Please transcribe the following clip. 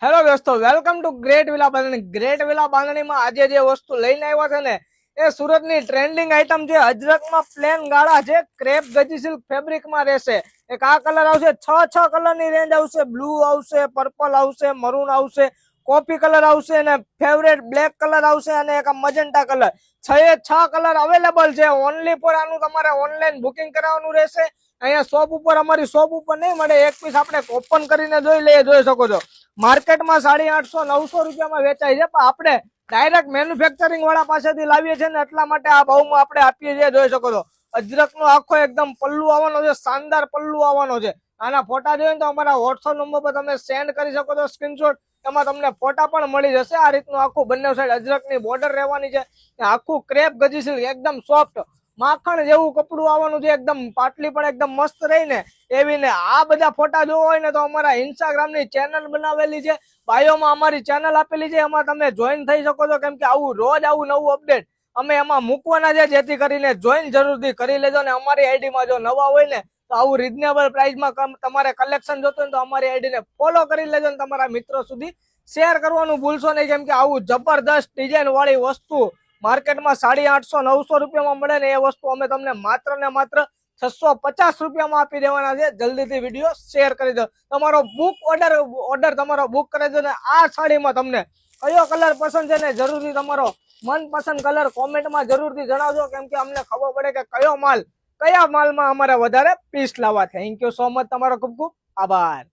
Hello દોસ્તો, welcome to great villa Bandhani. Great villa બાંધણીમાં આજે જે વસ્તુ લઈને આવ્યા છે ને એ સુરતની ટ્રેન્ડિંગ આઈટમ છે. અજરકમાં પ્લેન ગાળા છે, ક્રેપ ગજી સિલ્ક ફેબ્રિકમાં રહેશે. એક આ કલર આવશે, છ કલરની રેન્જ આવશે. બ્લુ આવશે, પર્પલ આવશે, મરૂન આવશે, કોફી કલર આવશે અને ફેવરેટ બ્લેક કલર આવશે અને એક મજન્ટા કલર. છ કલર અવેલેબલ છે. ઓનલી ફોર આનું તમારે ઓનલાઈન બુકિંગ કરાવવાનું રહેશે. અહીંયા શોપ ઉપર, અમારી શોપ ઉપર નહીં મળે. એક પીસ આપણે ઓપન કરીને જોઈ શકો છો. માર્કેટમાં 850-900 રૂપિયામાં વેચાય છે, પણ આપણે ડાયરેક્ટ મેન્યુફેક્ચરિંગ વાળા પાસેથી લાવીએ છીએ ને એટલા માટે આ ભાવમાં આપણે આપીએ છીએ. જોઈ શકો છો અજરકનો આખો એકદમ પલ્લુ આવવાનો છે, શાનદાર પલ્લુ આવવાનો છે. આના ફોટા જોઈએ તો અમારા વોટ્સઅપ નંબર પર તમે સેન્ડ કરી શકો છો સ્ક્રીનશોટ. એમાં તમને ફોટા પણ મળી જશે. આ રીતનું આખું બંને સાઈડ અજરકની બોર્ડર રહેવાની છે. આખું ક્રેપ ગજી સિલ્ક એકદમ સોફ્ટ માખણ જેવું કપડું આવવાનું છે. એકદમ પાટલી પણ એકદમ મસ્ત રહી ને એવી ને. આ બધા ફોટા જોવો હોય ને તો અમારા ઇન્સ્ટાગ્રામની ચેનલ બનાવેલી છે, બાયોમાં અમારી ચેનલ આપેલી છે, એમાં તમે જોઈન થઈ શકો છો. કેમ કે રોજ આવું નવું અપડેટ અમે એમાં મૂકવાના છે, જેથી કરીને જોઈન જરૂરથી કરી લેજો. ને અમારી આઈડીમાં જો નવા હોય ને તો આવું રીઝનેબલ પ્રાઇસમાં તમારે કલેક્શન જોતું હોય તો અમારી આઈડીને ફોલો કરી લેજો ને તમારા મિત્રો સુધી શેર કરવાનું ભૂલશો નહીં. કેમ કે આવું જબરદસ્ત ડિઝાઇન વાળી વસ્તુ માર્કેટમાં 850-900 રૂપિયામાં મળે ને એ વસ્તુ અમે તમને માત્ર ને માત્ર 650 રૂપિયામાં આપી દેવાના છે. જલ્દીથી વિડીયો શેર કરી દો. તમારો બુક ઓર્ડર તમારો બુક કરી દો. ને આ સાડીમાં તમને કયો કલર પસંદ છે ને જરૂરથી તમારો મનપસંદ કલર કોમેન્ટમાં જરૂરથી જણાવજો. કેમ કે અમને ખબર પડે કે કયા માલમાં અમારે વધારે પીસ લાવવા. Thank you so much. તમારો ખૂબ ખૂબ આભાર.